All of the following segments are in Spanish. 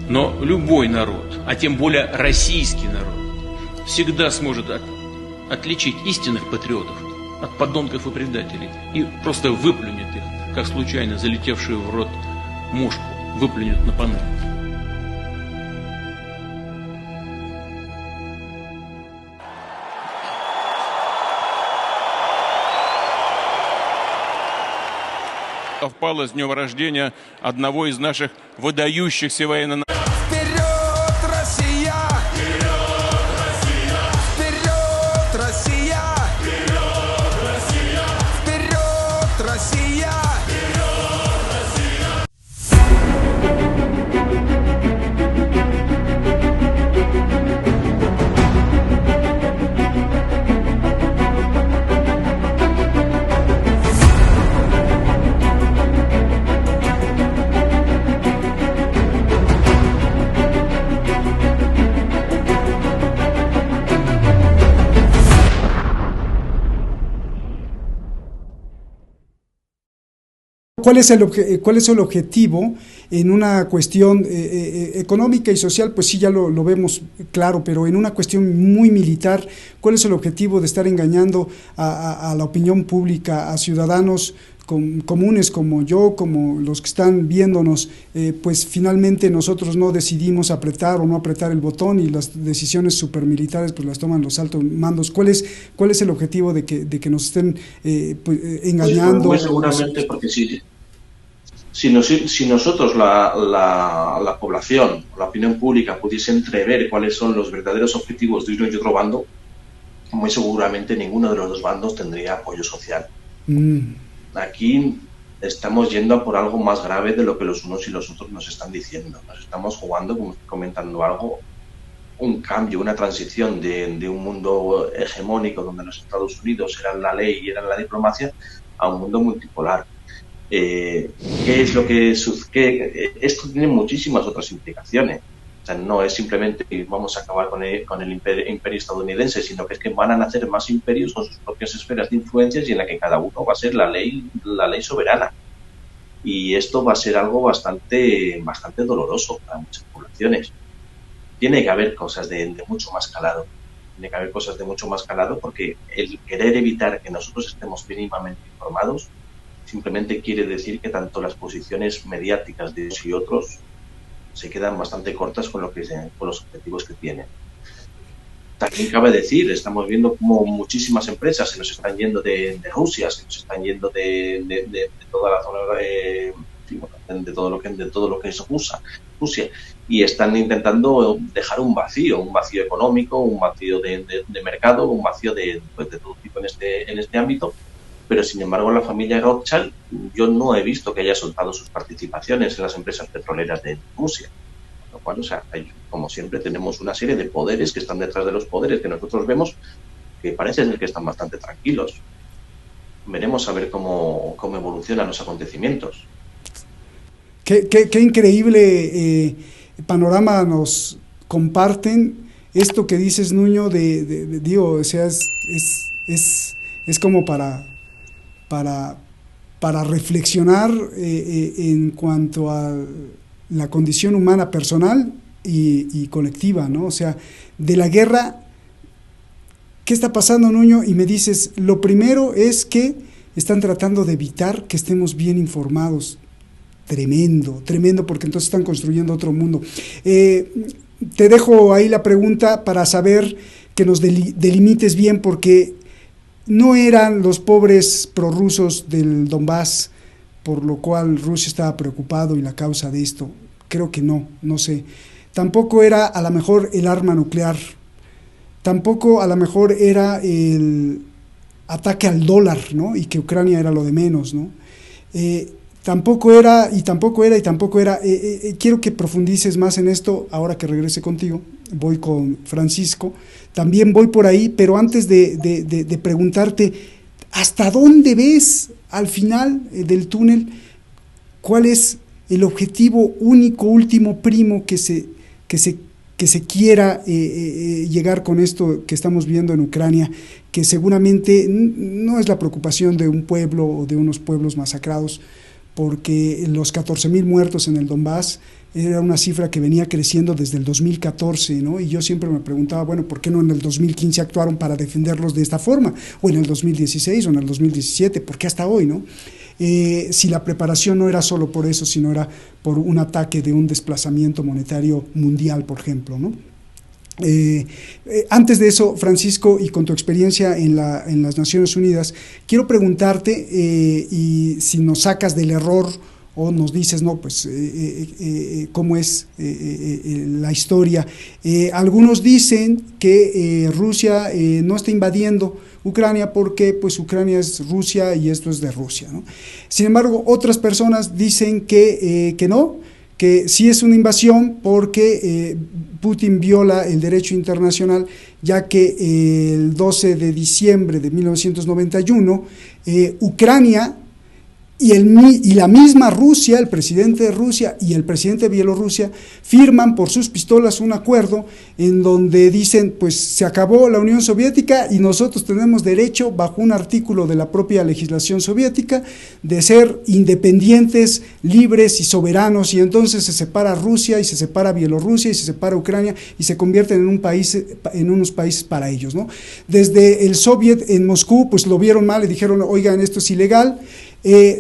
Но любой народ, а тем более российский народ, всегда сможет отличить истинных патриотов от подонков и предателей и просто выплюнет их, как случайно залетевшую в рот мушку выплюнет на панель. Совпало с днем рождения одного из наших выдающихся военно... Вперед, Россия! Вперед, Россия! Вперед, Россия! Вперед, Россия! Вперед, Россия! ¿Cuál es el objetivo en una cuestión económica y social? Pues sí, ya lo vemos claro, pero en una cuestión muy militar, ¿cuál es el objetivo de estar engañando a la opinión pública, a ciudadanos comunes como yo, como los que están viéndonos? Pues finalmente nosotros no decidimos apretar o no apretar el botón y las decisiones supermilitares pues las toman los altos mandos. ¿Cuál es el objetivo de que nos estén engañando? Pues seguramente porque si nosotros, la población, la opinión pública, pudiese entrever cuáles son los verdaderos objetivos de uno y otro bando, muy seguramente ninguno de los dos bandos tendría apoyo social. Aquí estamos yendo a por algo más grave de lo que los unos y los otros nos están diciendo. Nos estamos jugando, como estoy comentando algo, un cambio, una transición de un mundo hegemónico donde los Estados Unidos eran la ley y eran la diplomacia a un mundo multipolar. ¿Qué es lo que sucede? Esto tiene muchísimas otras implicaciones. O sea, no es simplemente que vamos a acabar con el imperio estadounidense, sino que es que van a nacer más imperios con sus propias esferas de influencias y en la que cada uno va a ser la ley soberana. Y esto va a ser algo bastante doloroso para muchas poblaciones. Tiene que haber cosas de mucho más calado. Tiene que haber cosas de mucho más calado porque el querer evitar que nosotros estemos mínimamente informados simplemente quiere decir que tanto las posiciones mediáticas de unos y otros se quedan bastante cortas con los objetivos que tienen. También cabe decir, estamos viendo como muchísimas empresas se nos están yendo de Rusia, se nos están yendo de toda la zona de todo lo que es Rusia, y están intentando dejar un vacío económico, un vacío de mercado, un vacío de todo tipo en este ámbito. Pero sin embargo la familia Rothschild yo no he visto que haya soltado sus participaciones en las empresas petroleras de Rusia. Lo cual, o sea, como siempre tenemos una serie de poderes que están detrás de los poderes que nosotros vemos que parece ser que están bastante tranquilos. Veremos a ver cómo evolucionan los acontecimientos. Qué increíble panorama nos comparten. Esto que dices, Nuño, digo, o sea, es como para reflexionar en cuanto a la condición humana personal y colectiva, ¿no? O sea, de la guerra, ¿qué está pasando, Nuño? Y me dices, lo primero es que están tratando de evitar que estemos bien informados. Tremendo, porque entonces están construyendo otro mundo. Te dejo ahí la pregunta para saber que nos delimites bien, porque no eran los pobres prorrusos del Donbass, por lo cual Rusia estaba preocupado y la causa de esto. Creo que no sé. Tampoco era a lo mejor el arma nuclear. Tampoco a lo mejor era el ataque al dólar, ¿no? Y que Ucrania era lo de menos, ¿no? Tampoco era. Quiero que profundices más en esto ahora que regrese contigo. Voy con Francisco. También voy por ahí, pero antes de preguntarte, ¿hasta dónde ves al final del túnel? ¿Cuál es el objetivo único, último, primo que se quiera llegar con esto que estamos viendo en Ucrania, que seguramente no es la preocupación de un pueblo o de unos pueblos masacrados, porque los 14,000 muertos en el Donbass era una cifra que venía creciendo desde el 2014, ¿no? Y yo siempre me preguntaba, bueno, ¿por qué no en el 2015 actuaron para defenderlos de esta forma? O en el 2016 o en el 2017, ¿por qué hasta hoy, no? Si la preparación no era solo por eso, sino era por un ataque de un desplazamiento monetario mundial, por ejemplo, ¿no? Antes de eso, Francisco, y con tu experiencia en las Naciones Unidas, quiero preguntarte, y si nos sacas del error o nos dices, no, pues, cómo es la historia. Algunos dicen que Rusia no está invadiendo Ucrania porque pues Ucrania es Rusia y esto es de Rusia, ¿no? Sin embargo, otras personas dicen que no, que sí es una invasión porque Putin viola el derecho internacional, ya que el 12 de diciembre de 1991 Ucrania y la misma Rusia, el presidente de Rusia y el presidente de Bielorrusia firman por sus pistolas un acuerdo en donde dicen, pues se acabó la Unión Soviética y nosotros tenemos derecho, bajo un artículo de la propia legislación soviética, de ser independientes, libres y soberanos, y entonces se separa Rusia y se separa Bielorrusia y se separa Ucrania y se convierten en unos países para ellos, ¿no? Desde el Soviet en Moscú pues lo vieron mal y dijeron, oigan, esto es ilegal.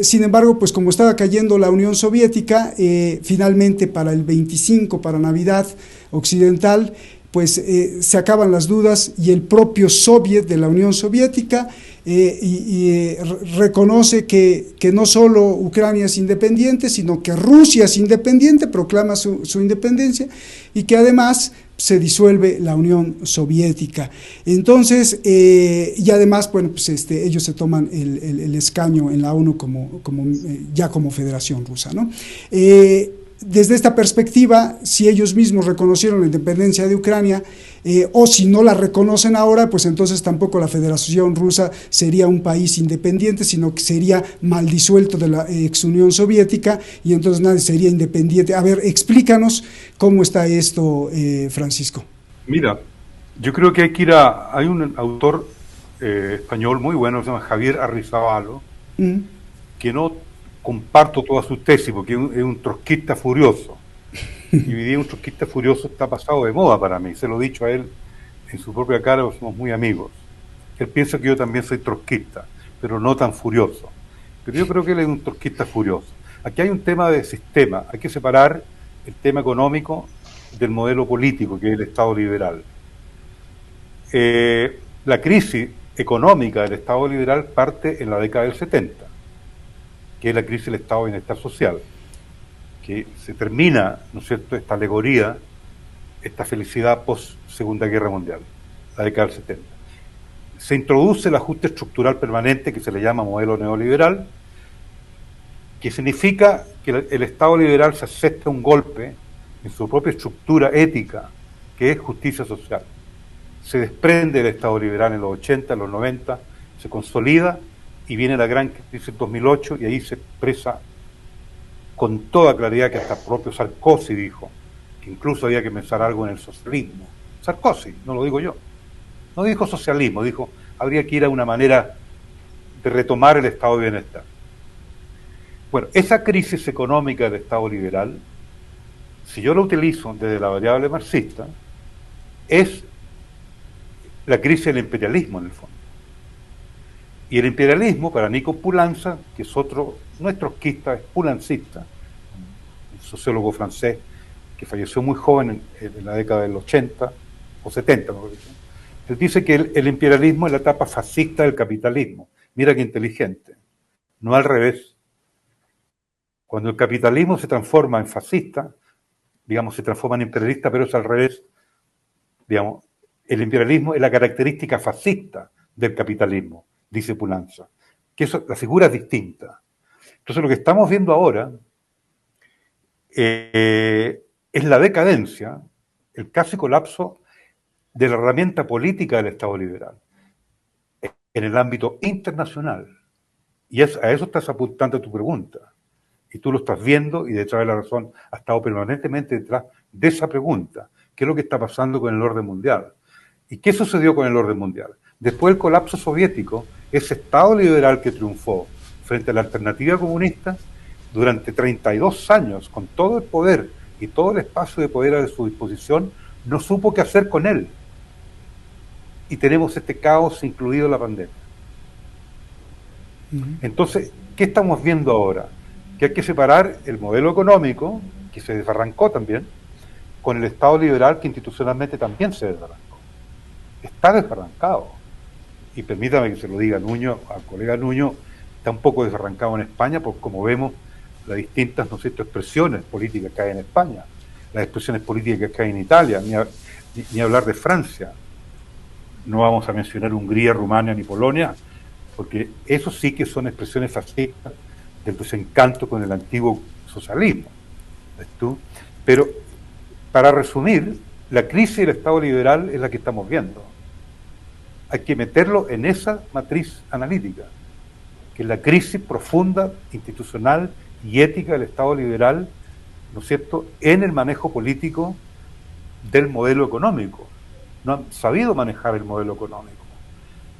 Sin embargo, pues como estaba cayendo la Unión Soviética, finalmente para el 25, para Navidad occidental, pues se acaban las dudas y el propio Soviet de la Unión Soviética reconoce que no solo Ucrania es independiente, sino que Rusia es independiente, proclama su independencia, y que además se disuelve la Unión Soviética. Entonces, y además, bueno, pues ellos se toman el escaño en la ONU ya como Federación Rusa, ¿no? Desde esta perspectiva, si ellos mismos reconocieron la independencia de Ucrania, o si no la reconocen ahora, pues entonces tampoco la Federación Rusa sería un país independiente, sino que sería mal disuelto de la ex Unión Soviética, y entonces nadie sería independiente. A ver, explícanos cómo está esto, Francisco. Mira, yo creo que hay un autor español muy bueno, se llama Javier Arrizabalo, que no comparto toda su tesis, porque es un trotskista furioso. Y hoy día un trotskista furioso está pasado de moda para mí. Se lo he dicho a él en su propia cara, somos muy amigos. Él piensa que yo también soy trotskista, pero no tan furioso. Pero yo creo que él es un trotskista furioso. Aquí hay un tema de sistema. Hay que separar el tema económico del modelo político, que es el Estado liberal. La crisis económica del Estado liberal parte en la década del 70, que es la crisis del Estado de Bienestar Social, que se termina, ¿no es cierto?, esta alegoría, esta felicidad post-Segunda Guerra Mundial, la década del 70. Se introduce el ajuste estructural permanente, que se le llama modelo neoliberal, que significa que el Estado liberal se acepta un golpe en su propia estructura ética, que es justicia social. Se desprende del Estado liberal en los 80, en los 90, se consolida, y viene la gran crisis del 2008 y ahí se expresa con toda claridad que hasta el propio Sarkozy dijo que incluso había que pensar algo en el socialismo. Sarkozy, no lo digo yo. No dijo socialismo, dijo habría que ir a una manera de retomar el estado de bienestar. Bueno, esa crisis económica del Estado liberal, si yo lo utilizo desde la variable marxista, es la crisis del imperialismo en el fondo. Y el imperialismo, para Nico Poulanza, que es otro, no es trotskista, es poulancista, un sociólogo francés que falleció muy joven en la década del 80 o 70, mejor dicho, él dice que el imperialismo es la etapa fascista del capitalismo. Mira qué inteligente. No al revés. Cuando el capitalismo se transforma en fascista, digamos, se transforma en imperialista, pero es al revés. Digamos, el imperialismo es la característica fascista del capitalismo, dice Poulanza, que eso, la figura es distinta. Entonces lo que estamos viendo ahora es la decadencia, el casi colapso de la herramienta política del Estado liberal en el ámbito internacional. Y a eso estás apuntando tu pregunta. Y tú lo estás viendo y detrás de la razón ha estado permanentemente detrás de esa pregunta. ¿Qué es lo que está pasando con el orden mundial? ¿Y qué sucedió con el orden mundial? Después del colapso soviético, ese Estado liberal que triunfó frente a la alternativa comunista durante 32 años, con todo el poder y todo el espacio de poder a su disposición, no supo qué hacer con él. Y tenemos este caos, incluido la pandemia. Entonces, ¿qué estamos viendo ahora? Que hay que separar el modelo económico, que se desbarrancó también, con el Estado liberal, que institucionalmente también se desbarrancó. Está desbarrancado. Y permítame que se lo diga Nuño, al colega Nuño, está un poco desbarrancado en España, porque como vemos, las distintas, ¿no es cierto?, expresiones políticas que hay en España, las expresiones políticas que hay en Italia, ni hablar de Francia. No vamos a mencionar Hungría, Rumania ni Polonia, porque eso sí que son expresiones fascistas del desencanto con el antiguo socialismo. ¿Ves tú? Pero, para resumir, la crisis del Estado liberal es la que estamos viendo. Hay que meterlo en esa matriz analítica, que es la crisis profunda, institucional y ética del Estado liberal, ¿no es cierto?, en el manejo político del modelo económico. No han sabido manejar el modelo económico.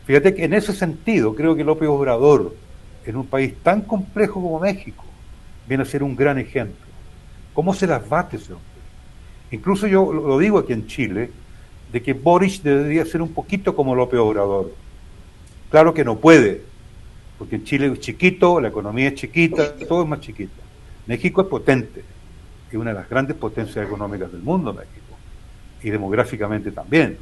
Fíjate que en ese sentido creo que López Obrador, en un país tan complejo como México, viene a ser un gran ejemplo. ¿Cómo se las bate ese hombre? Incluso yo lo digo aquí en Chile, de que Boric debería ser un poquito como López Obrador. Claro que no puede, porque en Chile es chiquito, la economía es chiquita, todo es más chiquito. México es potente, es una de las grandes potencias económicas del mundo, México, y demográficamente también.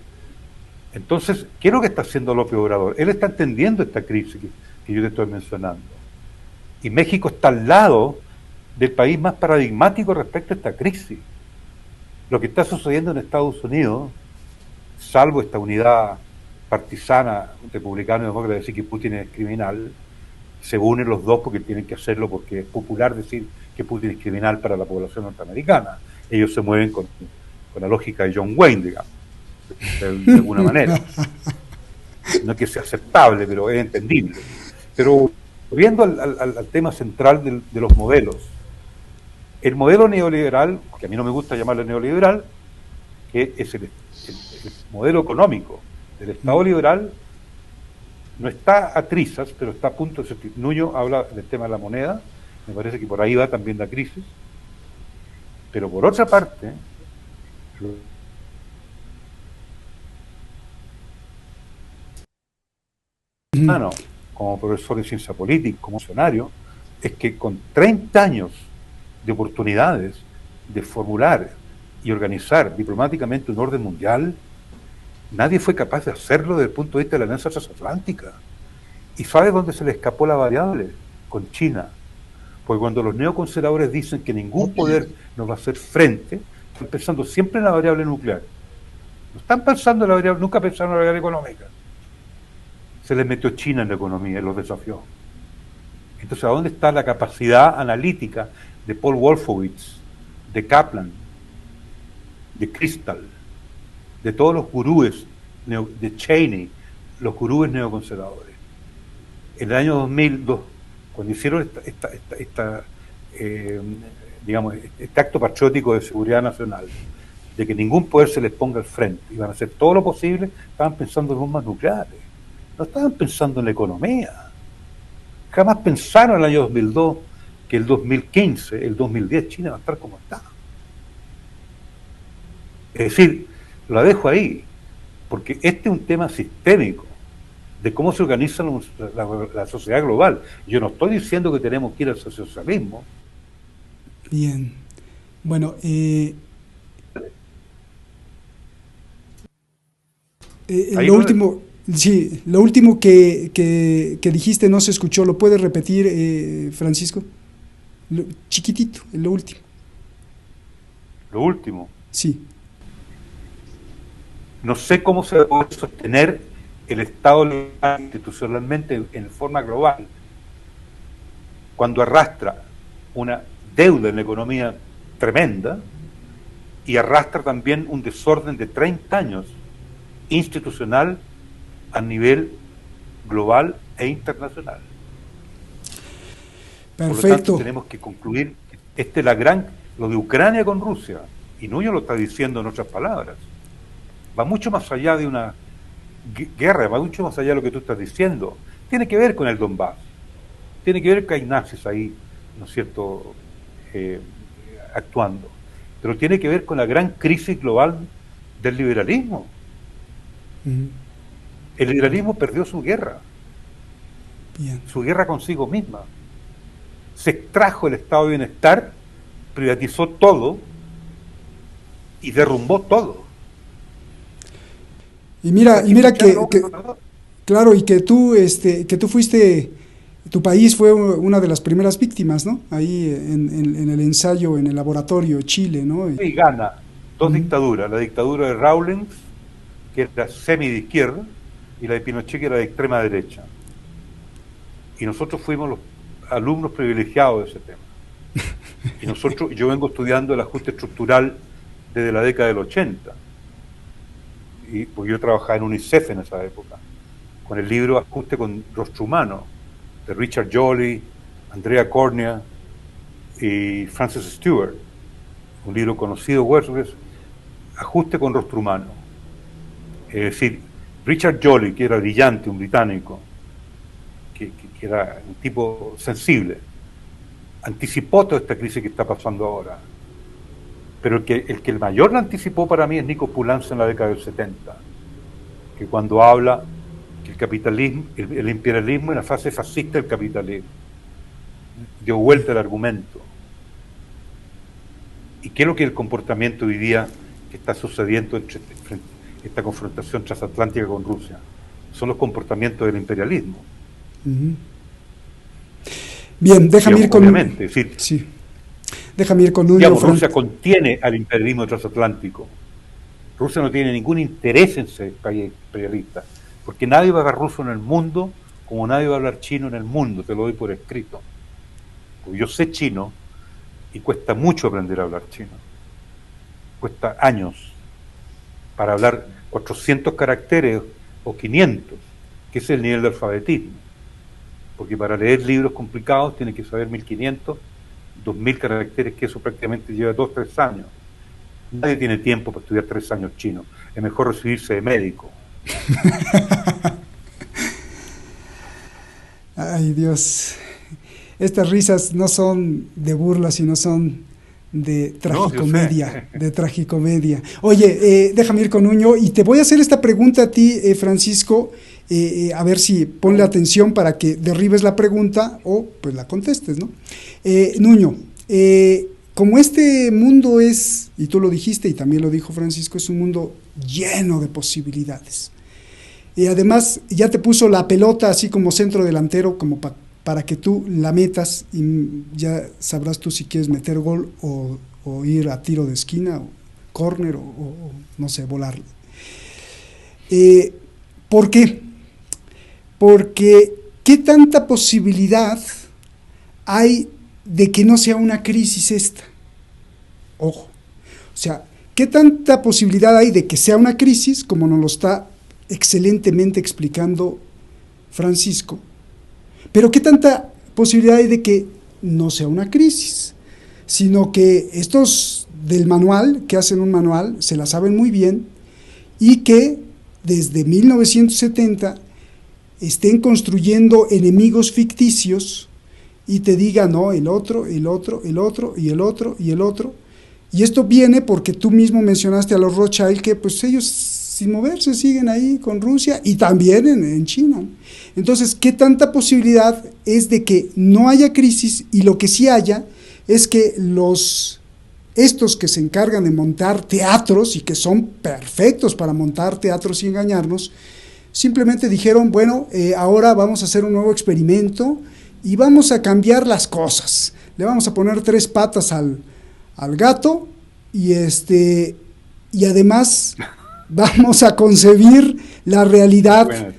Entonces, ¿qué es lo que está haciendo López Obrador? Él está entendiendo esta crisis que yo te estoy mencionando. Y México está al lado del país más paradigmático respecto a esta crisis. Lo que está sucediendo en Estados Unidos, salvo esta unidad partisana, republicano y demócrata, decir que Putin es criminal, se unen los dos porque tienen que hacerlo, porque es popular decir que Putin es criminal para la población norteamericana. Ellos se mueven con la lógica de John Wayne, digamos, de alguna manera. No es que sea aceptable, pero es entendible. Pero viendo al tema central de los modelos, el modelo neoliberal, que a mí no me gusta llamarlo neoliberal, que es el modelo económico del Estado liberal, no está a trizas, pero está a punto de ser. Nuño habla del tema de la moneda, me parece que por ahí va también la crisis, pero por otra parte, como profesor de ciencia política, como funcionario, es que con 30 años de oportunidades de formular y organizar diplomáticamente un orden mundial, nadie fue capaz de hacerlo desde el punto de vista de la alianza transatlántica. ¿Y sabe dónde se le escapó la variable? Con China. Porque cuando los neoconservadores dicen que ningún poder nos va a hacer frente, están pensando siempre en la variable nuclear. No están pensando en la variable, nunca pensaron en la variable económica. Se les metió China en la economía, en los desafíos. Entonces, ¿a dónde está la capacidad analítica de Paul Wolfowitz, de Kaplan, de Kristol, de todos los gurúes, de Cheney, los gurúes neoconservadores? En el año 2002, cuando hicieron este acto patriótico de seguridad nacional, de que ningún poder se les ponga al frente, iban a hacer todo lo posible, estaban pensando en bombas nucleares, no estaban pensando en la economía. Jamás pensaron en el año 2002 que el 2015, el 2010, China va a estar como está. Es decir, la dejo ahí, porque este es un tema sistémico de cómo se organiza la sociedad global. Yo no estoy diciendo que tenemos que ir al socialismo. Bien. Bueno, lo último, sí, lo último que dijiste no se escuchó. ¿Lo puedes repetir, Francisco? Chiquitito, lo último. Lo último. Sí. No sé cómo se puede sostener el Estado legal institucionalmente en forma global cuando arrastra una deuda en la economía tremenda y arrastra también un desorden de 30 años institucional a nivel global e internacional. Perfecto. Por lo tanto, tenemos que concluir que lo de Ucrania con Rusia, y Nuño lo está diciendo en otras palabras, va mucho más allá de una guerra, va mucho más allá de lo que tú estás diciendo. Tiene que ver con el Donbass, tiene que ver que hay nazis ahí, ¿no es cierto?, actuando. pero tiene que ver con la gran crisis global del liberalismo. El liberalismo perdió su guerra. Bien. Su guerra consigo misma. Se extrajo el estado de bienestar, privatizó todo y derrumbó todo. Y mira que claro, y que tú fuiste, tu país fue una de las primeras víctimas, ¿no? Ahí en el ensayo, en el laboratorio, Chile, ¿no? Y gana dos dictaduras, la dictadura de Rawlings, que era semi de izquierda, y la de Pinochet, que era de extrema derecha. Y nosotros fuimos los alumnos privilegiados de ese tema. Y yo vengo estudiando el ajuste estructural desde la década del 80. Y porque yo trabajaba en UNICEF en esa época, con el libro Ajuste con Rostro Humano, de Richard Joly, Andrea Cornea y Francis Stewart, un libro conocido, Ajuste con Rostro Humano. Es decir, Richard Joly, que era brillante, un británico, que era un tipo sensible, anticipó toda esta crisis que está pasando ahora. Pero el que el mayor la anticipó para mí es Nico Poulanza en la década del 70, que cuando habla que el capitalismo, el imperialismo es la fase fascista del capitalismo, dio vuelta el argumento. ¿Y qué es lo que el comportamiento hoy día que está sucediendo entre esta confrontación transatlántica con Rusia? Son los comportamientos del imperialismo. Bien, déjame ir con... Obviamente, es decir, sí. Déjame ir con digamos, Rusia contiene al imperialismo transatlántico. Rusia no tiene ningún interés en ser país imperialista, porque nadie va a hablar ruso en el mundo como nadie va a hablar chino en el mundo, te lo doy por escrito. Porque yo sé chino y cuesta mucho aprender a hablar chino. Cuesta años para hablar 400 caracteres o 500, que es el nivel de alfabetismo. Porque para leer libros complicados tiene que saber 1500, 2000 caracteres, que eso prácticamente lleva 2-3 años. Nadie tiene tiempo para estudiar 3 años chino. Es mejor recibirse de médico. Ay, Dios. Estas risas no son de burla, sino son de tragicomedia, de tragicomedia. Oye, déjame ir con Nuño y te voy a hacer esta pregunta a ti, Francisco, a ver si ponle atención para que derribes la pregunta o pues la contestes, ¿no? Nuño, como este mundo es, y tú lo dijiste y también lo dijo Francisco, es un mundo lleno de posibilidades. Y además ya te puso la pelota así como centro delantero, como para que tú la metas y ya sabrás tú si quieres meter gol o ir a tiro de esquina o córner o no sé, volar. ¿Por qué? Porque ¿qué tanta posibilidad hay de que no sea una crisis esta? Ojo, o sea, ¿qué tanta posibilidad hay de que sea una crisis, como nos lo está excelentemente explicando Francisco? Pero ¿qué tanta posibilidad hay de que no sea una crisis? Sino que estos del manual, que hacen un manual, se la saben muy bien y que desde 1970 estén construyendo enemigos ficticios y te digan, no, el otro, y el otro, y el otro. Y esto viene porque tú mismo mencionaste a los Rothschild, que pues ellos sin moverse siguen ahí con Rusia y también en China. Entonces, ¿qué tanta posibilidad es de que no haya crisis? Y lo que sí haya es que estos que se encargan de montar teatros y que son perfectos para montar teatros y engañarnos, simplemente dijeron, bueno, ahora vamos a hacer un nuevo experimento y vamos a cambiar las cosas. Le vamos a poner 3 patas al gato y además vamos a concebir la realidad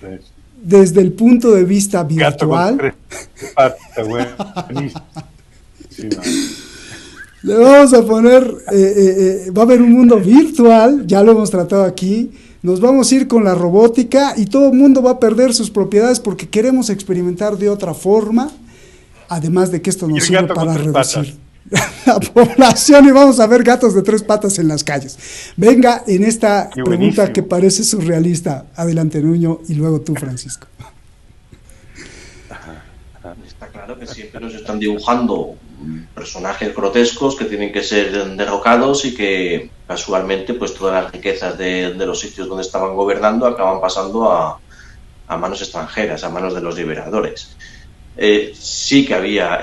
desde el punto de vista virtual. Gato con 3 patas, buenísimo. Le vamos a poner, va a haber un mundo virtual, ya lo hemos tratado aquí, nos vamos a ir con la robótica y todo el mundo va a perder sus propiedades porque queremos experimentar de otra forma, además de que esto nos sirve para reducir la población y vamos a ver gatos de 3 patas en las calles. Venga, en esta pregunta que parece surrealista, adelante Nuño y luego tú, Francisco. Está claro que siempre nos están dibujando personajes grotescos que tienen que ser derrocados y que casualmente pues todas las riquezas de los sitios donde estaban gobernando acaban pasando a manos extranjeras, a manos de los liberadores. Sí que había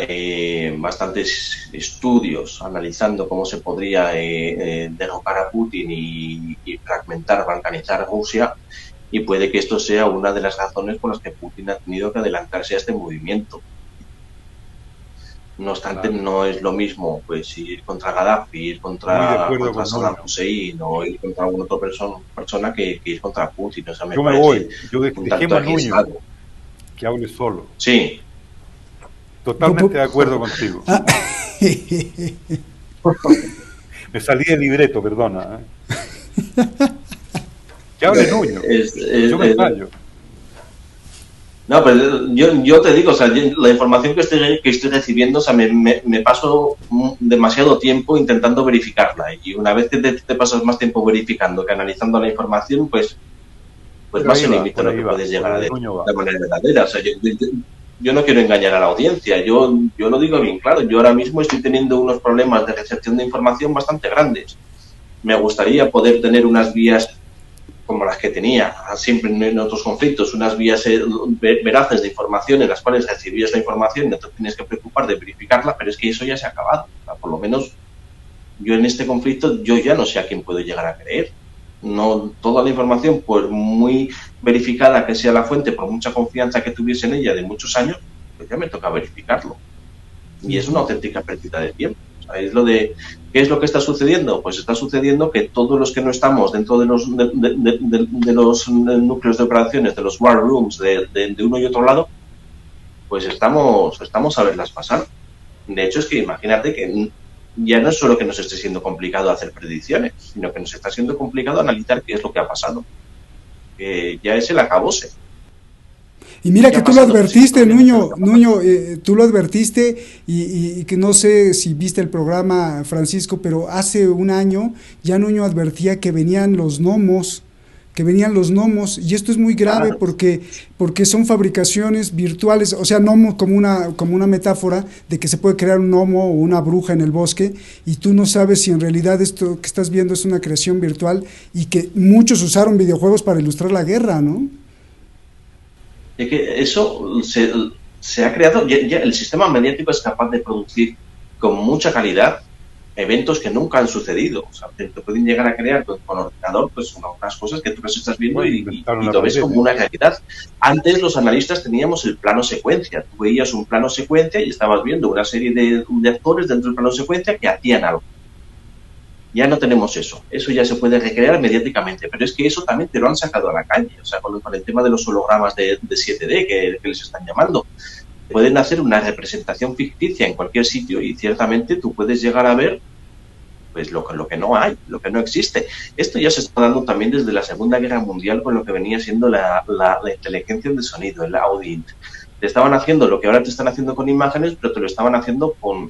bastantes estudios analizando cómo se podría derrocar a Putin y fragmentar, balcanizar Rusia, y puede que esto sea una de las razones por las que Putin ha tenido que adelantarse a este movimiento. No obstante, Claro. no es lo mismo pues ir contra Gaddafi, ir contra Saddam Hussein o ir contra alguna otra persona que ir contra Putin. O sea, Yo me voy, un tanto dejemos a Nuño arriesgado. que hable solo. Sí, Totalmente de acuerdo contigo. Me salí del libreto, perdona. Que hable Nuño. Yo me callo. No, pues yo te digo, o sea, la información que estoy recibiendo, o sea, me paso demasiado tiempo intentando verificarla, y una vez que te pasas más tiempo verificando que analizando la información, pues más se limita a lo que puedes llegar a decir de manera verdadera. O sea, yo no quiero engañar a la audiencia, yo lo digo bien claro, yo ahora mismo estoy teniendo unos problemas de recepción de información bastante grandes. Me gustaría poder tener unas vías como las que tenía siempre en otros conflictos, unas vías veraces de información en las cuales recibías la información y no te tienes que preocupar de verificarla, pero es que eso ya se ha acabado. O sea, por lo menos yo en este conflicto yo ya no sé a quién puedo llegar a creer. No, toda la información, por muy verificada que sea la fuente, por mucha confianza que tuviese en ella de muchos años, pues ya me toca verificarlo. Y es una auténtica pérdida de tiempo. O sea, es lo de, ¿qué es lo que está sucediendo? Pues está sucediendo que todos los que no estamos dentro de los núcleos de operaciones, de los war rooms, de uno y otro lado, pues estamos a verlas pasar. De hecho, es que imagínate que ya no es solo que nos esté siendo complicado hacer predicciones, sino que nos está siendo complicado analizar qué es lo que ha pasado. Ya es el acabose. Y mira que tú lo advertiste, Nuño, tú lo advertiste y que no sé si viste el programa, Francisco, pero hace un año ya Nuño advertía que venían los gnomos, y esto es muy grave, claro, porque son fabricaciones virtuales, o sea, gnomo como una metáfora de que se puede crear un gnomo o una bruja en el bosque, y tú no sabes si en realidad esto que estás viendo es una creación virtual, y que muchos usaron videojuegos para ilustrar la guerra, ¿no? Es que eso se ha creado, ya el sistema mediático es capaz de producir con mucha calidad eventos que nunca han sucedido. O sea, te pueden llegar a crear con ordenador pues unas cosas que tú las estás viendo y lo ves como una realidad. Antes los analistas teníamos el plano secuencia. Tú veías un plano secuencia y estabas viendo una serie de actores dentro del plano secuencia que hacían algo. Ya no tenemos eso. Eso ya se puede recrear mediáticamente, pero es que eso también te lo han sacado a la calle. O sea, con el tema de los hologramas de 7D que les están llamando. Pueden hacer una representación ficticia en cualquier sitio y ciertamente tú puedes llegar a ver pues lo que no hay, lo que no existe. Esto ya se está dando también desde la Segunda Guerra Mundial con lo que venía siendo la inteligencia de sonido, el audio. Te estaban haciendo lo que ahora te están haciendo con imágenes, pero te lo estaban haciendo con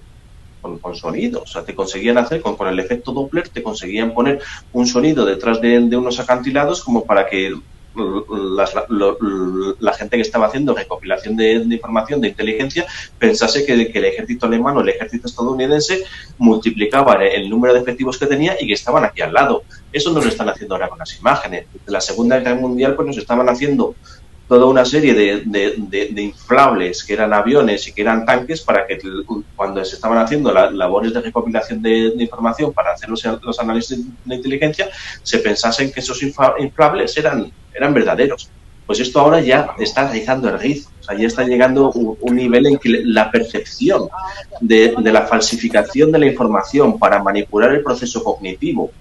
sonido. O sea, te conseguían hacer con el efecto Doppler, te conseguían poner un sonido detrás de unos acantilados como para que la gente que estaba haciendo recopilación de información, de inteligencia, pensase que el ejército alemán o el ejército estadounidense multiplicaba el número de efectivos que tenía y que estaban aquí al lado. Eso no lo están haciendo ahora con las imágenes. De la Segunda Guerra Mundial pues nos estaban haciendo toda una serie de inflables que eran aviones y que eran tanques para que cuando se estaban haciendo labores de recopilación de información para hacer los análisis de inteligencia se pensasen que esos inflables eran verdaderos. Pues esto ahora ya está realizando el rizo. O sea, ya está llegando un nivel en que la percepción de la falsificación de la información para manipular el proceso cognitivo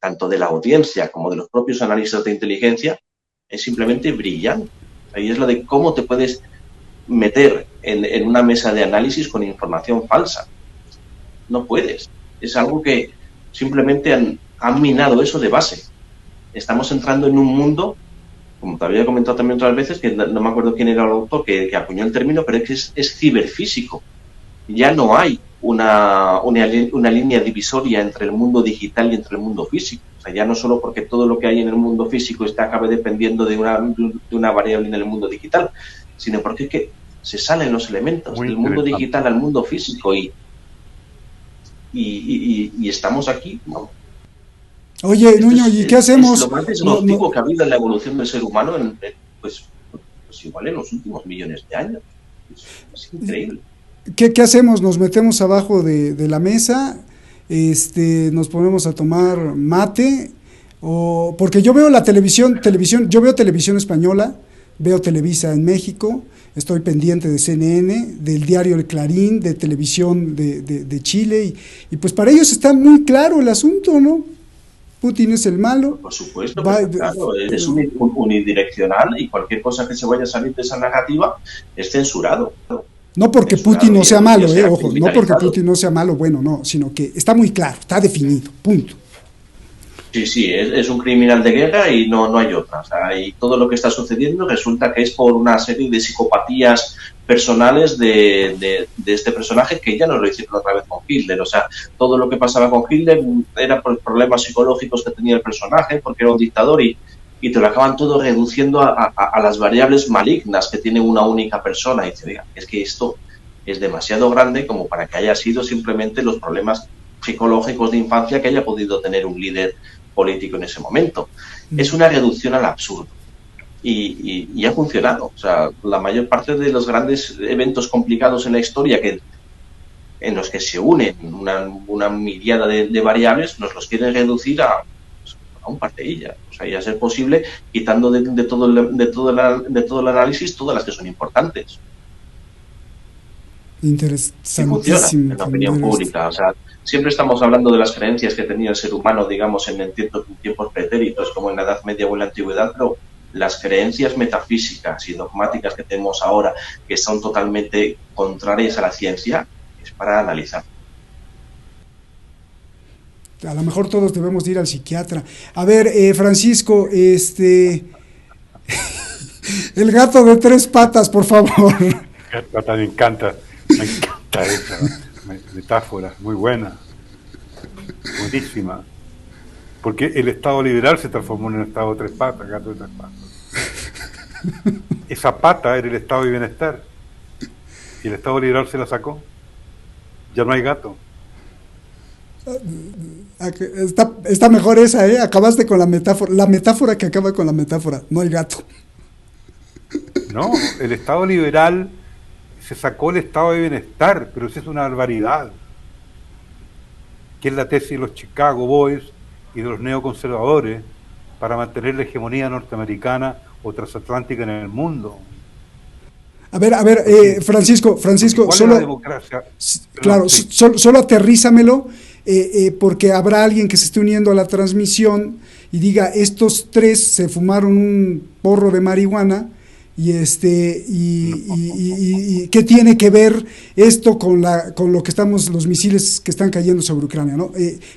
tanto de la audiencia como de los propios analistas de inteligencia es simplemente brillante. Ahí es lo de cómo te puedes meter en una mesa de análisis con información falsa. No puedes. Es algo que simplemente han minado eso de base. Estamos entrando en un mundo, como te había comentado también otras veces, que no me acuerdo quién era el autor que acuñó el término, pero es ciberfísico. Ya no hay una línea divisoria entre el mundo digital y entre el mundo físico. O sea, ya no solo porque todo lo que hay en el mundo físico acabe dependiendo de una variable en el mundo digital, sino porque es que se salen los elementos Muy del mundo interesante. digital al mundo físico y estamos aquí, ¿no? Oye, Esto Nuño, ¿y qué hacemos? Es lo más disruptivo que ha habido en la evolución del ser humano pues igual en los últimos millones de años. Es increíble. ¿Qué hacemos? ¿Nos metemos abajo de la mesa? ¿Nos ponemos a tomar mate? Porque yo veo la televisión, yo veo televisión española, veo Televisa en México, estoy pendiente de CNN, del diario El Clarín, de televisión de Chile, y pues para ellos está muy claro el asunto, ¿no? Putin es el malo. Por supuesto, claro, es unidireccional y cualquier cosa que se vaya a salir de esa narrativa es censurado. No porque Putin no sea malo, ojo, no porque Putin no sea malo, bueno, no, sino que está muy claro, está definido, punto. Sí, es un criminal de guerra y no hay otra. O sea, y todo lo que está sucediendo resulta que es por una serie de psicopatías personales de este personaje, que ya nos lo hicieron otra vez con Hitler. O sea, todo lo que pasaba con Hitler era por problemas psicológicos que tenía el personaje, porque era un dictador y te lo acaban todo reduciendo a las variables malignas que tiene una única persona. Y dice, oiga, es que esto es demasiado grande como para que haya sido simplemente los problemas psicológicos de infancia que haya podido tener un líder político en ese momento. Es una reducción al absurdo y ha funcionado. O sea, la mayor parte de los grandes eventos complicados en la historia en los que se unen una miriada de variables, nos los quieren reducir a un par de ellas. O sea, y a ser posible, quitando de todo el análisis todas las que son importantes. Interesantísimo. Y funciona en la opinión pública. O sea, siempre estamos hablando de las creencias que tenía el ser humano, digamos, en tiempos pretéritos, como en la Edad Media o en la Antigüedad, pero las creencias metafísicas y dogmáticas que tenemos ahora, que son totalmente contrarias a la ciencia, es para analizar. A lo mejor todos debemos de ir al psiquiatra. A ver, Francisco, el gato de 3 patas, por favor. Me encanta esa metáfora, muy buena, buenísima. Porque el Estado liberal se transformó en un Estado de 3 patas, gato de 3 patas. Esa pata era el Estado de bienestar. Y el Estado liberal se la sacó. Ya no hay gato. Está mejor esa, ¿eh? Acabaste con la metáfora que acaba con la metáfora. No hay gato. No, el Estado liberal se sacó el Estado de bienestar, pero eso es una barbaridad. Que es la tesis de los Chicago Boys y de los neoconservadores para mantener la hegemonía norteamericana o transatlántica en el mundo. A ver, Francisco, solo, claro, sí. solo aterrízamelo, porque habrá alguien que se esté uniendo a la transmisión y diga, estos 3 se fumaron un porro de marihuana y qué tiene que ver esto con lo que los misiles que están cayendo sobre Ucrania, ¿no?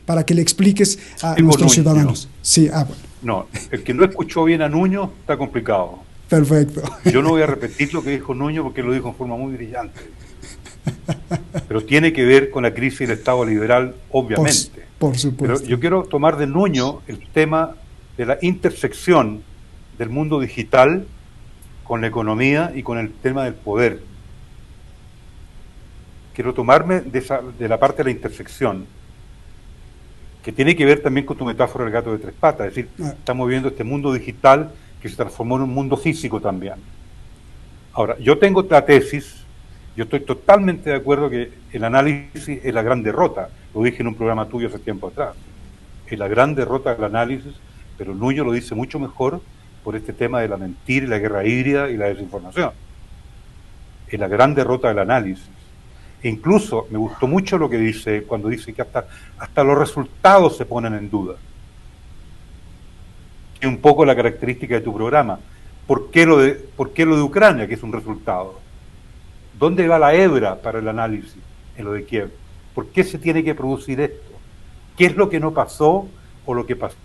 Para que le expliques a nuestros ciudadanos. No. Sí, bueno. No, el que no escuchó bien a Nuño está complicado. Perfecto. Yo no voy a repetir lo que dijo Nuño porque lo dijo en forma muy brillante. Pero tiene que ver con la crisis del Estado liberal, obviamente. Por supuesto. Pero yo quiero tomar de Nuño el tema de la intersección del mundo digital con la economía y con el tema del poder. Quiero tomarme de la parte de la intersección, que tiene que ver también con tu metáfora del gato de 3 patas. Es decir, estamos viendo este mundo digital que se transformó en un mundo físico también. Ahora, yo tengo otra tesis, yo estoy totalmente de acuerdo que el análisis es la gran derrota, lo dije en un programa tuyo hace tiempo atrás, es la gran derrota del análisis, pero Nuño lo dice mucho mejor por este tema de la mentira y la guerra híbrida y la desinformación. Es la gran derrota del análisis. E incluso me gustó mucho lo que dice, cuando dice que hasta los resultados se ponen en duda. Es un poco la característica de tu programa. ¿Por qué lo de Ucrania, que es un resultado? ¿Dónde va la hebra para el análisis en lo de Kiev? ¿Por qué se tiene que producir esto? ¿Qué es lo que no pasó o lo que pasó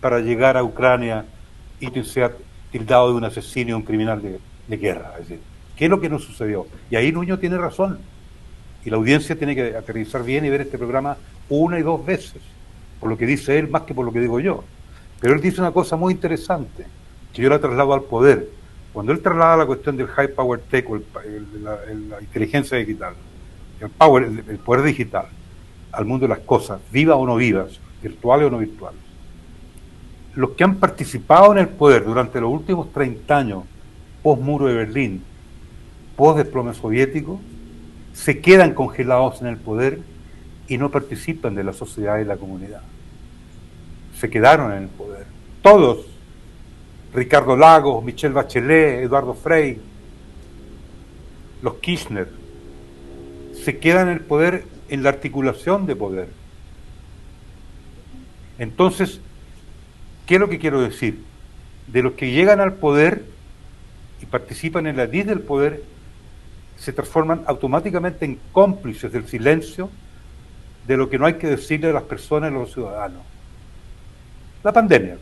para llegar a Ucrania y que sea tildado de un asesino, un criminal de guerra? Es decir, ¿qué es lo que no sucedió? Y ahí Nuño tiene razón. Y la audiencia tiene que aterrizar bien y ver este programa 1 y 2 veces. Por lo que dice él más que por lo que digo yo. Pero él dice una cosa muy interesante, que yo la traslado al poder. Cuando él traslada la cuestión del high power tech o la inteligencia digital, el poder digital, al mundo de las cosas, vivas o no vivas, virtuales o no virtuales, los que han participado en el poder durante los últimos 30 años, post muro de Berlín, post desplome soviético, se quedan congelados en el poder y no participan de la sociedad y la comunidad. Se quedaron en el poder. Todos. Ricardo Lagos, Michelle Bachelet, Eduardo Frei, los Kirchner, se quedan en el poder en la articulación de poder. Entonces, ¿qué es lo que quiero decir? De los que llegan al poder y participan en la lid del poder, se transforman automáticamente en cómplices del silencio de lo que no hay que decirle a las personas y a los ciudadanos. La pandemia,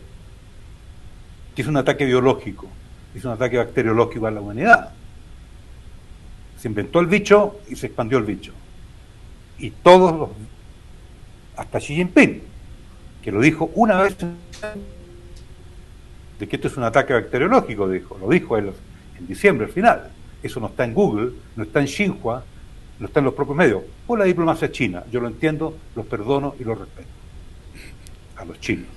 que es un ataque biológico, es un ataque bacteriológico a la humanidad. Se inventó el bicho y se expandió el bicho. Y todos los, hasta Xi Jinping, que lo dijo una vez, de que esto es un ataque bacteriológico, lo dijo él en diciembre al final. Eso no está en Google, no está en Xinhua, no está en los propios medios. Por la diplomacia china, yo lo entiendo, los perdono y los respeto. A los chinos,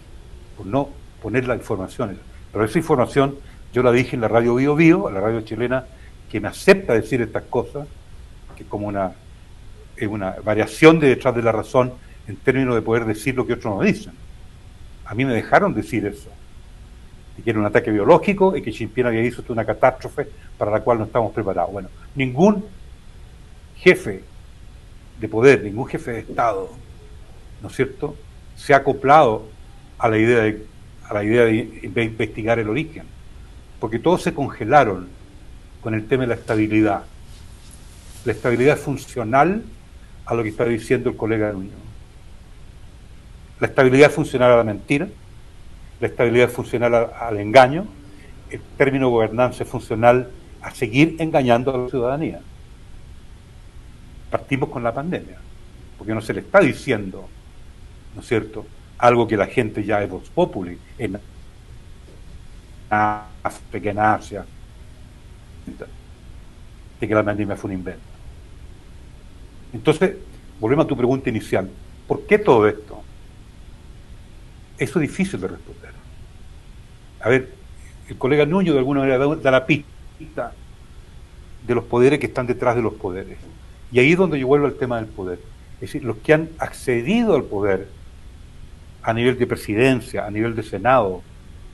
por no poner la información. Pero esa información yo la dije en la radio Bio Bio, la radio chilena, que me acepta decir estas cosas, que es como una variación de detrás de la razón en términos de poder decir lo que otros no dicen. A mí me dejaron decir eso, y que era un ataque biológico y que Xi Jinping había dicho una catástrofe para la cual no estamos preparados. Bueno, ningún jefe de poder, ningún jefe de Estado, ¿no es cierto?, se ha acoplado a la idea de investigar el origen, porque todos se congelaron con el tema de la estabilidad. La estabilidad es funcional a lo que está diciendo el colega Nuño. La estabilidad es funcional a la mentira, la estabilidad es funcional al engaño, el término gobernanza es funcional a seguir engañando a la ciudadanía. Partimos con la pandemia, porque no se le está diciendo, ¿no es cierto?, algo que la gente ya es vox populi, en África, en Asia, de que la pandemia fue un invento. Entonces, volvemos a tu pregunta inicial. ¿Por qué todo esto? Eso es difícil de responder. A ver, el colega Nuño de alguna manera da la pista de los poderes que están detrás de los poderes. Y ahí es donde yo vuelvo al tema del poder. Es decir, los que han accedido al poder a nivel de presidencia, a nivel de Senado,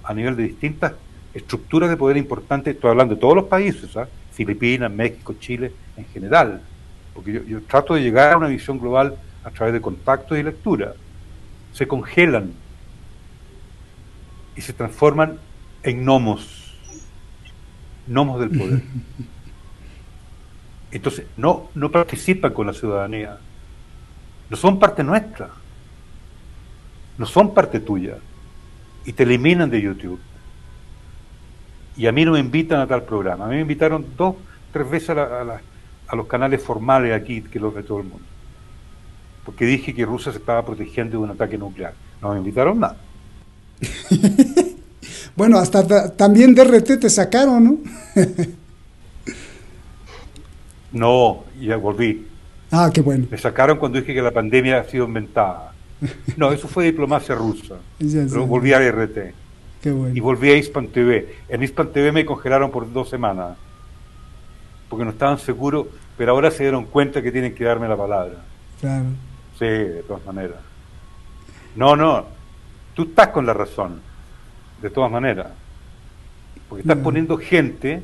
a nivel de distintas estructuras de poder importantes, estoy hablando de todos los países, ¿eh? Filipinas, México, Chile, en general, porque yo trato de llegar a una visión global a través de contactos y lectura. Se congelan y se transforman en gnomos del poder. Entonces, no participan con la ciudadanía, no son parte nuestra, no son parte tuya, y te eliminan de YouTube. Y a mí no me invitan a tal programa. A mí me invitaron 2, 3 veces a los canales formales aquí, que los ve todo el mundo, porque dije que Rusia se estaba protegiendo de un ataque nuclear. No me invitaron nada. Bueno, hasta también DRT te sacaron, ¿no? No, ya volví. Ah, qué bueno. Me sacaron cuando dije que la pandemia ha sido inventada. No, eso fue diplomacia rusa. Pero volví a RT. Qué bueno. Y volví a Hispan TV. En Hispan TV me congelaron por 2 semanas, porque no estaban seguros, pero ahora se dieron cuenta que tienen que darme la palabra. Claro. Sí, de todas maneras. No, tú estás con la razón, de todas maneras, porque estás poniendo gente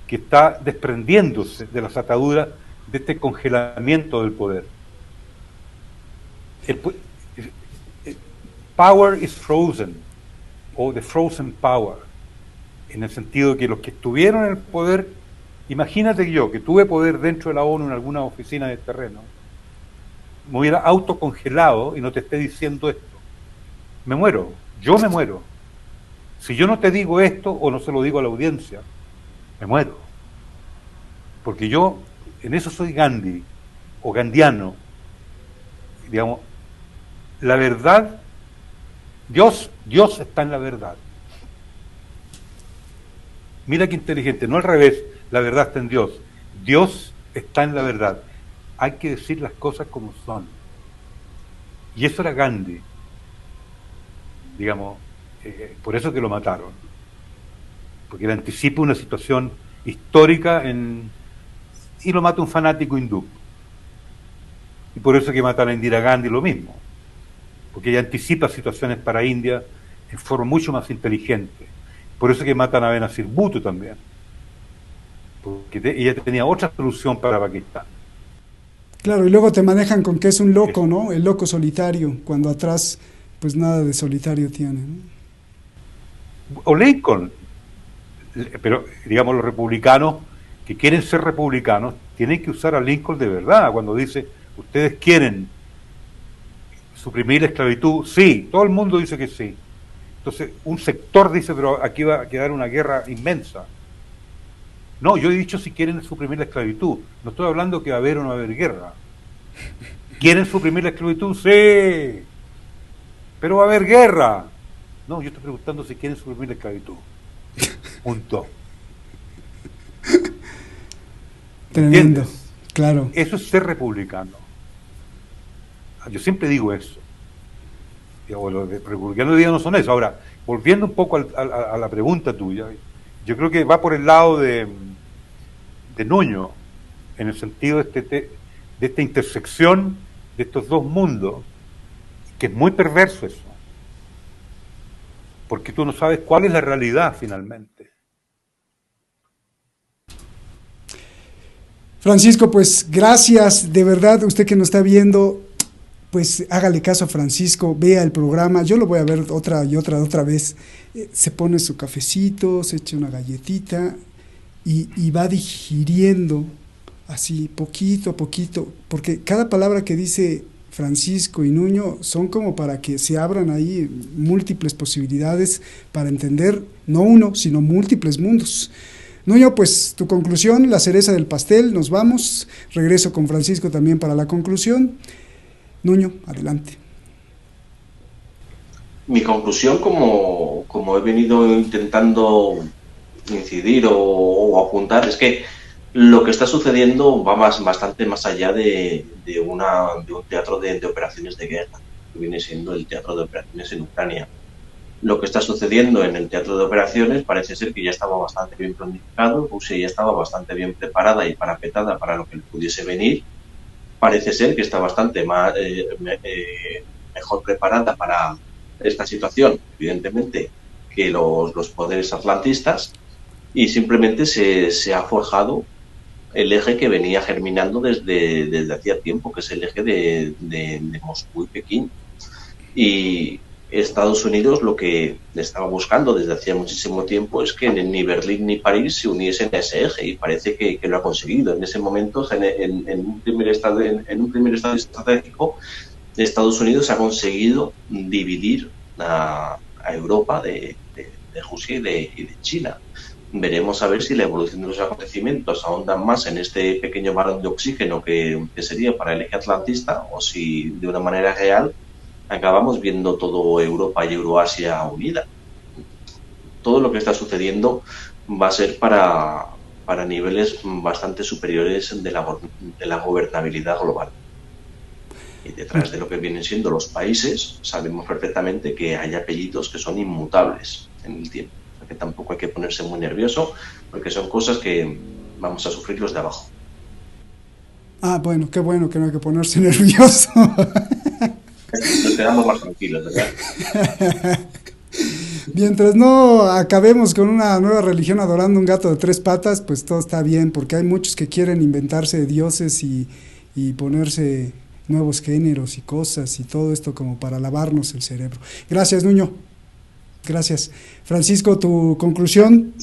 que está desprendiéndose de las ataduras de este congelamiento del poder. Power is frozen, o the frozen power, en el sentido de que los que estuvieron en el poder, imagínate yo, que tuve poder dentro de la ONU en alguna oficina de terreno, me hubiera autocongelado y no te esté diciendo esto. Me muero, yo me muero. Si yo no te digo esto o no se lo digo a la audiencia, me muero. Porque yo, en eso soy Gandhi, o gandiano, digamos, la verdad, Dios está en la verdad. Mira qué inteligente, no al revés, la verdad está en Dios. Dios está en la verdad. Hay que decir las cosas como son. Y eso era Gandhi, digamos, por eso que lo mataron. Porque él anticipa una situación histórica y lo mata un fanático hindú. Y por eso que matan a Indira Gandhi lo mismo. Porque ella anticipa situaciones para India en forma mucho más inteligente. Por eso que matan a Benazir Bhutto también. Porque ella tenía otra solución para Pakistán. Claro, y luego te manejan con que es un loco, ¿no? El loco solitario, cuando atrás, pues nada de solitario tiene, ¿no? O Lincoln. Pero, digamos, los republicanos que quieren ser republicanos tienen que usar a Lincoln de verdad, cuando dice, ustedes quieren suprimir la esclavitud, sí, todo el mundo dice que sí. Entonces, un sector dice, pero aquí va a quedar una guerra inmensa. No, yo he dicho si quieren suprimir la esclavitud. No estoy hablando que va a haber o no va a haber guerra. ¿Quieren suprimir la esclavitud? Sí. Pero va a haber guerra. No, yo estoy preguntando si quieren suprimir la esclavitud. Punto. Tremendo, ¿Entiendes? claro. Eso es ser republicano. Yo siempre digo eso. Los republicanos de día no son eso. Ahora, volviendo un poco a la pregunta tuya, yo creo que va por el lado de Nuño, en el sentido de esta intersección de estos dos mundos, que es muy perverso eso. Porque tú no sabes cuál es la realidad finalmente. Francisco, pues gracias, de verdad, usted que nos está viendo, pues hágale caso a Francisco, vea el programa, yo lo voy a ver otra vez, se pone su cafecito, se echa una galletita y va digiriendo así poquito a poquito, porque cada palabra que dice Francisco y Nuño son como para que se abran ahí múltiples posibilidades para entender no uno, sino múltiples mundos. Nuño, pues tu conclusión, la cereza del pastel, nos vamos, regreso con Francisco también para la conclusión. Nuño, adelante. Mi conclusión, como he venido intentando incidir o apuntar, es que lo que está sucediendo va bastante más allá de un teatro de operaciones de guerra, que viene siendo el teatro de operaciones en Ucrania. Lo que está sucediendo en el teatro de operaciones parece ser que ya estaba bastante bien planificado, Rusia ya estaba bastante bien preparada y parapetada para lo que le pudiese venir. Parece ser que está bastante mejor preparada para esta situación, evidentemente, que los poderes atlantistas, y simplemente se ha forjado el eje que venía germinando desde hacía tiempo, que es el eje de Moscú y Pekín. Y Estados Unidos lo que estaba buscando desde hacía muchísimo tiempo es que ni Berlín ni París se uniesen a ese eje, y parece que lo ha conseguido. En ese momento, en un primer estado estratégico, Estados Unidos ha conseguido dividir a Europa de Rusia y de China. Veremos a ver si la evolución de los acontecimientos ahondan más en este pequeño balón de oxígeno que sería para el eje atlantista, o si de una manera real acabamos viendo todo Europa y Euroasia unida. Todo lo que está sucediendo va a ser para niveles bastante superiores de la gobernabilidad global. Y detrás de lo que vienen siendo los países, sabemos perfectamente que hay apellidos que son inmutables en el tiempo. O sea, que tampoco hay que ponerse muy nervioso, porque son cosas que vamos a sufrir los de abajo. Ah, bueno que no hay que ponerse nervioso. Nos quedamos más tranquilos, ¿verdad? Mientras no acabemos con una nueva religión adorando un gato de 3 patas, pues todo está bien, porque hay muchos que quieren inventarse dioses y ponerse nuevos géneros y cosas y todo esto como para lavarnos el cerebro. Gracias, Nuño. Gracias. Francisco, tu conclusión.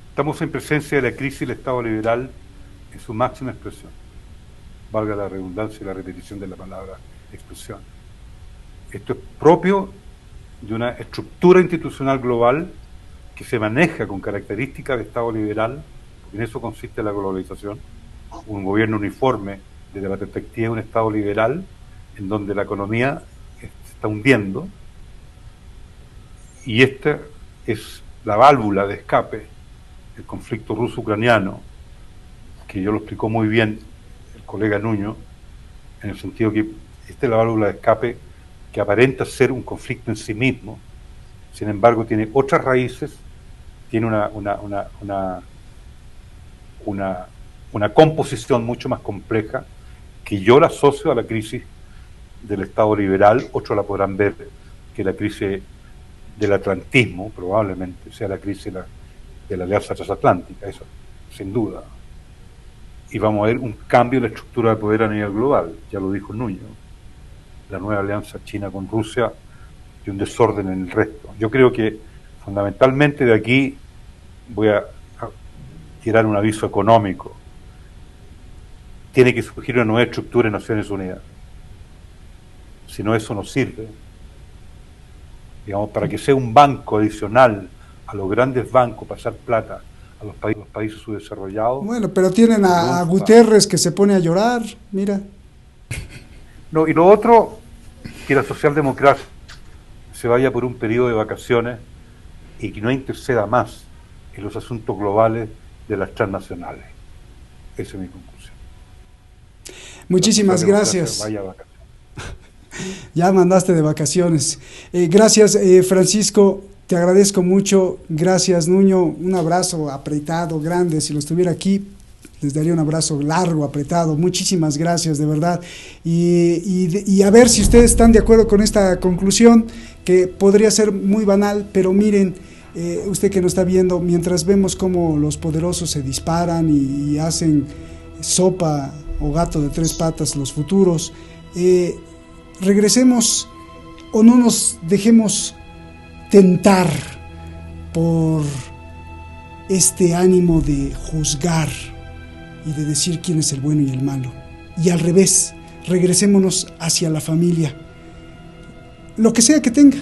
Estamos en presencia de la crisis del Estado liberal en su máxima expresión. Valga la redundancia y la repetición de la palabra expresión. Esto es propio de una estructura institucional global que se maneja con características de Estado liberal, porque en eso consiste la globalización, un gobierno uniforme desde la perspectiva de un Estado liberal, en donde la economía se está hundiendo, y esta es la válvula de escape, el conflicto ruso-ucraniano, que yo lo explicó muy bien el colega Nuño, en el sentido que esta es la válvula de escape que aparenta ser un conflicto en sí mismo, sin embargo tiene otras raíces, tiene una composición mucho más compleja, que yo la asocio a la crisis del Estado liberal. Otros la podrán ver que la crisis del atlantismo probablemente sea la crisis de la alianza transatlántica, eso sin duda. Y vamos a ver un cambio en la estructura de poder a nivel global, ya lo dijo Nuño, la nueva alianza China con Rusia y un desorden en el resto. Yo creo que fundamentalmente de aquí voy a tirar un aviso económico. Tiene que surgir una nueva estructura en Naciones Unidas. Si no, eso no sirve. Digamos, para que sea un banco adicional a los grandes bancos, pasar plata a los países subdesarrollados. Bueno, pero tienen a Guterres que se pone a llorar, mira. No, y lo otro, que la socialdemocracia se vaya por un periodo de vacaciones y que no interceda más en los asuntos globales de las transnacionales. Esa es mi conclusión. Muchísimas gracias. Vaya a vacaciones. Ya mandaste de vacaciones. Gracias, Francisco, te agradezco mucho. Gracias, Nuño. Un abrazo apretado, grande. Si lo estuviera aquí, les daría un abrazo largo, apretado. Muchísimas gracias, de verdad. Y a ver si ustedes están de acuerdo con esta conclusión, que podría ser muy banal, pero miren, usted que nos está viendo, mientras vemos cómo los poderosos se disparan y hacen sopa o gato de tres patas los futuros, regresemos o no nos dejemos tentar por este ánimo de juzgar y de decir quién es el bueno y el malo. Y al revés, regresémonos hacia la familia, lo que sea que tenga,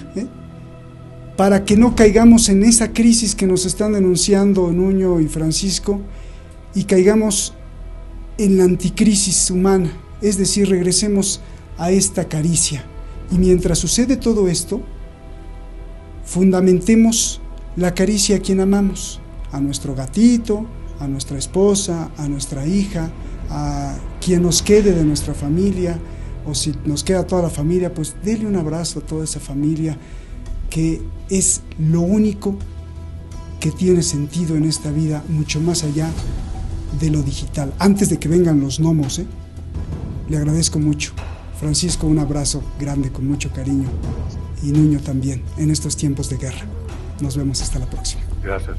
para que no caigamos en esa crisis que nos están denunciando Nuño y Francisco, y caigamos en la anticrisis humana, es decir, regresemos a esta caricia. Y mientras sucede todo esto, fundamentemos la caricia a quien amamos, a nuestro gatito, a nuestra esposa, a nuestra hija, a quien nos quede de nuestra familia, o si nos queda toda la familia, pues dele un abrazo a toda esa familia, que es lo único que tiene sentido en esta vida, mucho más allá de lo digital. Antes de que vengan los gnomos, le agradezco mucho. Francisco, un abrazo grande con mucho cariño, y Nuño también, en estos tiempos de guerra. Nos vemos hasta la próxima. Gracias.